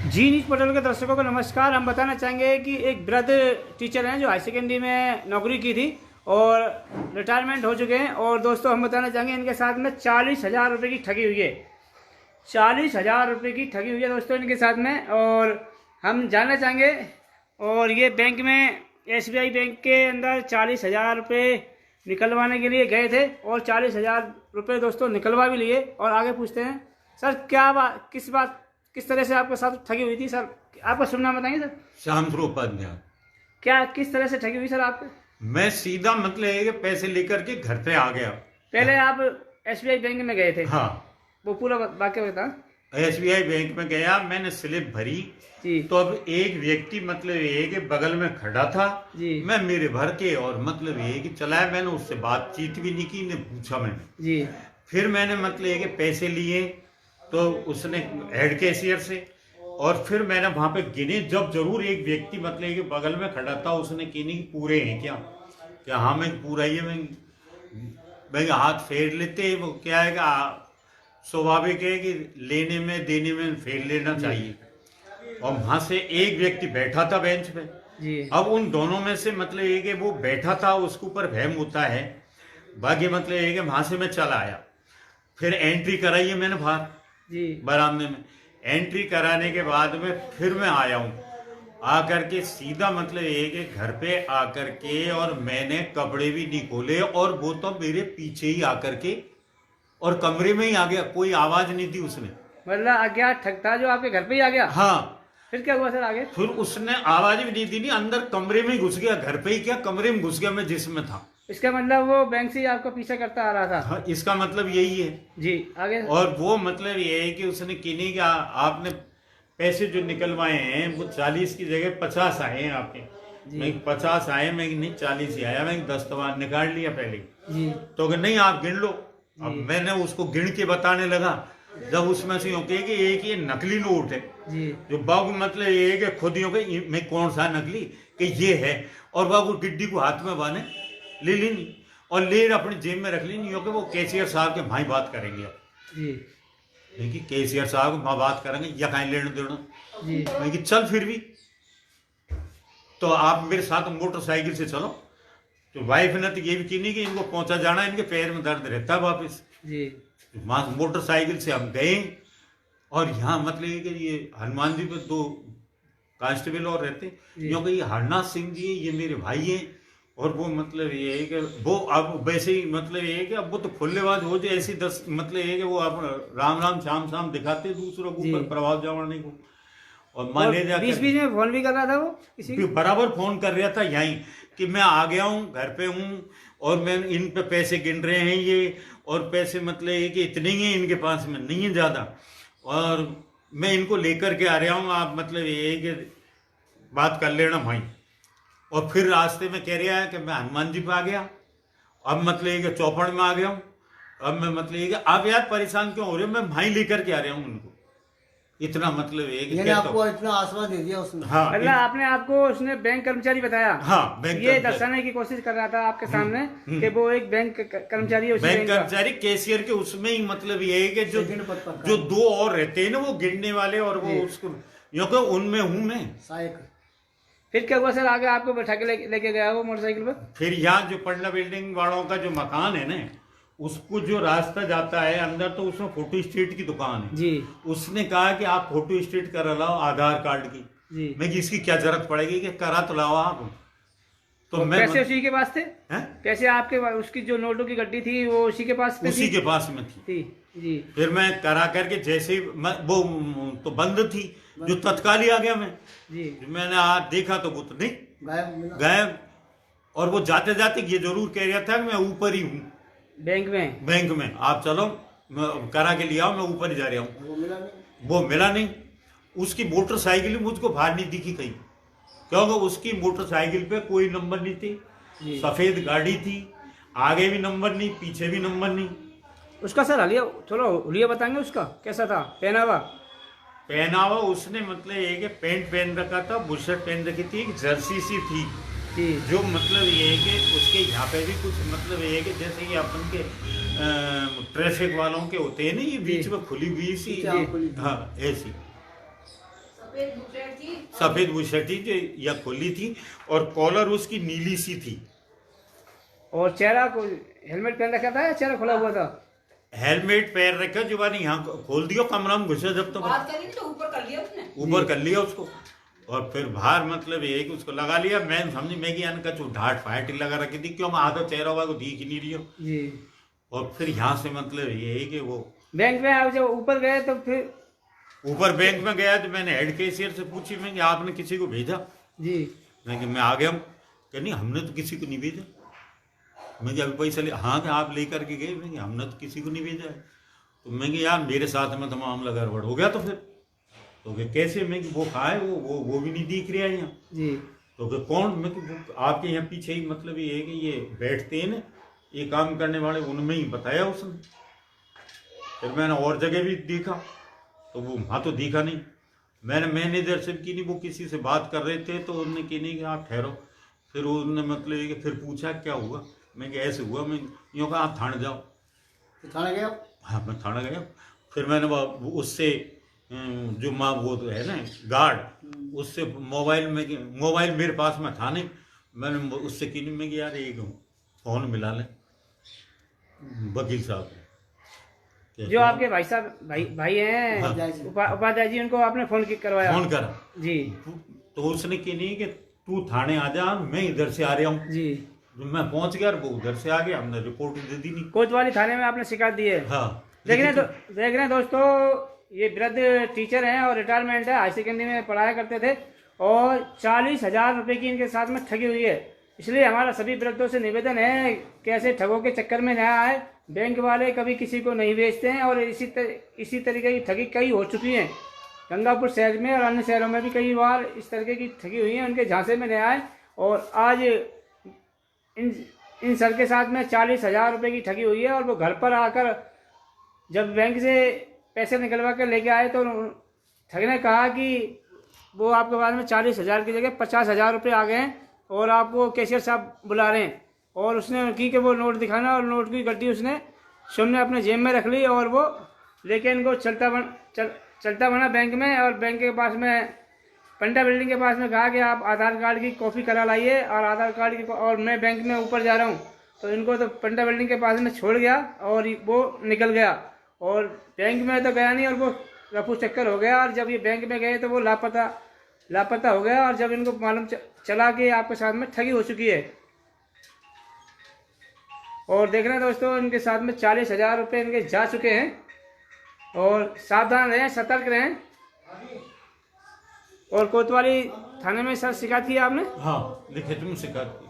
जी news portal के दर्शकों को नमस्कार। हम बताना चाहेंगे कि एक वृद्ध टीचर हैं जो हाई सेकेंडरी में नौकरी की थी और रिटायरमेंट हो चुके हैं। और दोस्तों हम बताना चाहेंगे इनके साथ में 40,000 रुपये की ठगी हुई है। 40,000 रुपये की ठगी हुई है दोस्तों इनके साथ में। और हम जानना चाहेंगे, और ये बैंक में SBI बैंक के अंदर 40,000 रुपये निकलवाने के लिए गए थे और 40,000 रुपये दोस्तों निकलवा भी लिए। और आगे पूछते हैं सर किस तरह से आपके साथ ठगी हुई थी सर, आपका शुभ नाम बताएंगे सर? श्याम उपाध्याय। क्या किस तरह से ठगी हुई सर आपके? मैं सीधा मतलब है कि पैसे लेकर के घर पे आ गया। पहले आप SBI बैंक में गए थे? हाँ, वो पूरा वाक्य बता। SBI बैंक में गया, मैंने स्लिप भरी जी। तो अब एक व्यक्ति मतलब ये कि बगल में खड़ा था जी। मैं मेरे भर के और मतलब ये कि चलाया, मैंने उससे बातचीत भी नहीं की, ने पूछा मैंने। जी। फिर मैंने मतलब ये कि पैसे लिए तो उसने हेड कैशियर से, और फिर मैंने वहां पे गिने जब जरूर एक व्यक्ति मतलब कि बगल में खड़ा था, उसने गिने कि पूरे हैं क्या हाँ मैं पूरा ही है। मैं हाथ फेर लेते, वो क्या है कि स्वाभाविक है कि लेने में देने में फेर लेना चाहिए। और वहां से एक व्यक्ति बैठा था बेंच पे। जी। अब उन दोनों में से मतलब ये कि वो बैठा था, उसके ऊपर वहम होता है। बाकी मतलब ये कि वहां से मैं चला आया, फिर एंट्री कराई है मैंने बाहर जी। बरामदे में। एंट्री कराने के बाद में फिर मैं आया हूँ, आकर के सीधा मतलब ये कि घर पे आकर के, और मैंने कपड़े भी नहीं खोले, और वो तो मेरे पीछे ही आकर के और कमरे में ही आ गया, कोई आवाज नहीं थी उसने। मतलब अज्ञात ठग था जो आपके घर पे ही आ गया? हाँ। फिर क्या हुआ सर आगे? फिर उसने आवाज भी नहीं दी, नहीं अंदर कमरे में ही घुस गया, घर पे ही क्या कमरे में घुस गया मैं जिसमें था। इसका मतलब वो बैंक से ही आपका पीछा करता आ रहा था? हाँ, इसका मतलब यही है जी। आगे? और वो मतलब ये है कि उसने किन्हीं का आपने पैसे जो निकलवाए हैं वो 40 की जगह 50 आए हैं आपके। मैं 50 आए, मैं नहीं 40 ही आया, मैं 10 तबार निकाल लिया पहले जी। तो कि नहीं आप गिन लो। अब मैंने उसको गिन के बताने लगा, जब उसमें से कि एक ये नकली नोट है जी। जो बाबू मतलब ये है कि खुद मैं कौन सा नकली कि ये है, और बाबू गिड्डी को हाथ में बांधे ले ली नहीं और ले अपनी जेब में रख ली नहीं, कि वो कैशियर साहब के भाई बात करेंगे। जी। देखिए कैशियर साहब माँ बात करेंगे या कहीं लेना देना जी। मैं कि चल फिर भी तो आप मेरे साथ मोटरसाइकिल से चलो। तो वाइफ ने तो ये भी की नहीं कि इनको पहुंचा जाना, इनके पैर में दर्द रहता है वापिस। जी। मोटरसाइकिल से हम गए, और यहाँ मतलब कि ये हनुमान जी पे 2 कांस्टेबल और रहते, क्योंकि ये हरनाथ सिंह जी ये मेरे भाई हैं। और वो मतलब ये है कि वो अब वैसे ही मतलब ये है कि अब वो तो खुलेबाज हो जाए ऐसी 10 मतलब ये है कि वो अब राम राम श्याम श्याम दिखाते दूसरों को ऊपर प्रभाव जमाने को। और मैनेजर बीच बीच में फोन भी कर रहा था वो किसी को? बराबर फोन कर रहा था यहीं कि मैं आ गया हूँ, घर पे हूँ, और मैं इन पे पैसे गिन रहे हैं ये, और पैसे मतलब ये कि इतने ही हैं इनके पास में, नहीं है ज्यादा, और मैं इनको लेकर के आ रहा हूँ, आप मतलब ये कि बात कर लेना भाई। और फिर रास्ते में कह रहा है कि मैं हनुमान जी पे आ गया, अब मतलब ये कि चौपड़ में आ गया हूँ, अब मैं मतलब ये कि आप यार परेशान क्यों हो रहे हो, मैं भाई लेकर के आ रहा हूँ उनको। इतना मतलब है कि आपको इतना आश्वासन दे दिया उसने? हाँ, मतलब आपने आपको उसने बैंक कर्मचारी बताया? हाँ, बैंक ये दर्शाने की कोशिश कर रहा था आपके सामने कि वो एक बैंक कर्मचारी है। बैंक कर्मचारी कैशियर के उसमें ही मतलब ये है कि जो 2 और रहते हैं ना वो गिनने वाले, और वो उसको क्योंकि उनमें हूं मैं। फिर क्या हुआ सर आगे? आपको बैठा के लेके गया वो मोटरसाइकिल पर? फिर यहाँ जो पटना बिल्डिंग वालों का जो मकान है ना, उसको जो रास्ता जाता है अंदर, तो उसमें फोटो स्टेट की दुकान है जी। उसने कहा कि आप फोटो स्टेट करा लाओ आधार कार्ड की। जी। मैं इसकी क्या जरूरत पड़ेगी कि करा तो लाओ आप। तो मैं पैसे उसी के पास थे? पैसे आपके उसकी जो नोटों की गड्डी थी वो उसी के पास उसी के पास में थी। जी। फिर मैं करा करके जैसे वो तो बंद थी, जो तत्काल ही आ गया मैं। जी। मैंने आज देखा तो वो तो नहीं गायब। और वो जाते जाते ये जरूर कह रहा था कि मैं ऊपर ही हूँ बैंक में आप चलो करा के लिया, मैं ऊपर ही जा रहा हूँ। वो मिला नहीं। उसकी मोटरसाइकिल मुझको बाहर नहीं दिखी कहीं, क्योंकि उसकी मोटरसाइकिल पे कोई नंबर नहीं थी, सफेद गाड़ी थी, आगे भी नंबर नहीं पीछे भी नंबर नहीं। उसका सर हलिया थोड़ा हुलिया बताएंगे उसका कैसा था? पहनावा उसने मतलब ये कि पैंट पहन रखा था, बुशर्ट पहन रखी थी, एक जर्सी सी थी जो मतलब ये है कि उसके यहाँ पे भी कुछ मतलब ये है कि जैसे कि अपन के ट्रैफिक वालों के होते हैं ना, ये बीच में खुली हुई सी, हाँ ऐसी। सफेद बुशर्ट थी जो या खोली थी और कॉलर उसकी नीली सी थी। और चेहरा को हेलमेट पहन रखा था या चेहरा खुला हुआ था? हेलमेट पैर रखा जो बानी यहाँ खोल दिया, कमरा में घुसे जब तो बात करी तो ऊपर कर लिया उसने। ऊपर कर लिया उसको और फिर बाहर मतलब ये है कि उसको लगा लिया। मैं समझी मैं कि का जो ढाट फाट लगा रखी थी, क्यों मैं आधा चेहरा हुआ को दिख ही नहीं रही हूँ। जी। और फिर यहाँ से मतलब ये है कि वो बैंक में आप जब ऊपर गए तो फिर ऊपर बैंक में गया तो मैंने हेड कैशियर से पूछी, मैं कि आपने किसी को भेजा? जी। मैं कि मैं आ गया हूँ। कि नहीं हमने तो किसी को नहीं भेजा। मैं कि अभी पैसा ले, हाँ कि आप लेकर के गए? मैं कि हमने तो किसी को नहीं भेजा है। तो मैं कि यार मेरे साथ में तो मामला गड़बड़ हो गया। तो फिर तो कि कैसे? मैं कि वो कहाँ है? वो भी नहीं दिख रहा है यहाँ। जी। तो कि कौन? मैं कि आपके यहाँ पीछे ही मतलब ये है कि ये बैठते हैं ना ये काम करने वाले, उनमें ही बताया उसने। फिर मैंने और जगह भी देखा तो वो वहाँ तो दिखा नहीं। मैंने मैनेजर से की नहीं, वो किसी से बात कर रहे थे तो उन्होंने की नहीं कि आप ठहरो। फिर उन्होंने मतलब ये कि फिर पूछा क्या हुआ? मैं कि ऐसे हुआ। मैं यूँ कहा आप थाने जाओ। तो थाने गया? हाँ मैं थाना गया। फिर मैंने वो उससे जो माँ वो तो है ना गार्ड, उससे मोबाइल मेरे पास में था नहीं। मैंने उससे की नहीं, मैं कि यार एक फ़ोन मिला लें वकील साहब को। जो आपके भाई साहब भाई हैं हाँ। उपाध्याय जी, उनको आपने फोन करवाया? फोन करा जी। तो उसने की नहीं कि तू थाने आ जा, मैं इधर से आ रहा हूँ। जी। जब मैं पहुंच गया वो उधर से आ गया, हमने रिपोर्ट दे दी नहीं। कोतवाली थाने में आपने शिकायत दी है? हाँ। देख रहे हैं दोस्तों, ये वृद्ध टीचर हैं और रिटायरमेंट है, हाई सेकेंडरी में पढ़ाया करते थे और 40,000 रुपये की इनके साथ में ठगी हुई है। इसलिए हमारा सभी वृद्धों से निवेदन है कि ऐसे ठगों के चक्कर में ना आए। बैंक वाले कभी किसी को नहीं बेचते हैं और इसी तरीके की ठगी कई हो चुकी हैं गंगापुर शहर में और अन्य शहरों में भी कई बार इस तरीके की ठगी हुई है। उनके झांसे में न आए। और आज इन सर के साथ में 40,000 रुपये की ठगी हुई है और वो घर पर आकर जब बैंक से पैसे निकलवा कर लेके आए तो ठग ने कहा कि वो आपके पास में 40,000 की जगह 50,000 रुपये आ गए हैं और आपको कैशियर साहब बुला रहे हैं। और उसने की कि वो नोट दिखाना, और नोट की गड्डी उसने ने अपने जेब में रख ली और वो लेके इनको चलता बना बैंक में। और बैंक के पास में पंडा बिल्डिंग के पास में कहा कि आप आधार कार्ड की कॉपी करा लाइए और आधार कार्ड की, और मैं बैंक में ऊपर जा रहा हूँ। तो इनको तो पंडा बिल्डिंग के पास में छोड़ गया और वो निकल गया और बैंक में तो गया नहीं और वो रफू चक्कर हो गया। और जब ये बैंक में गए तो वो लापता हो गया। और जब इनको मालूम चला कि आपके साथ में ठगी हो चुकी है। और देख रहे हैं दोस्तों, इनके साथ में 40,000 रुपये इनके जा चुके हैं। और सावधान रहें, सतर्क रहें। और कोतवाली थाने में सर शिकायत की आपने? हाँ लिखित में शिकायत।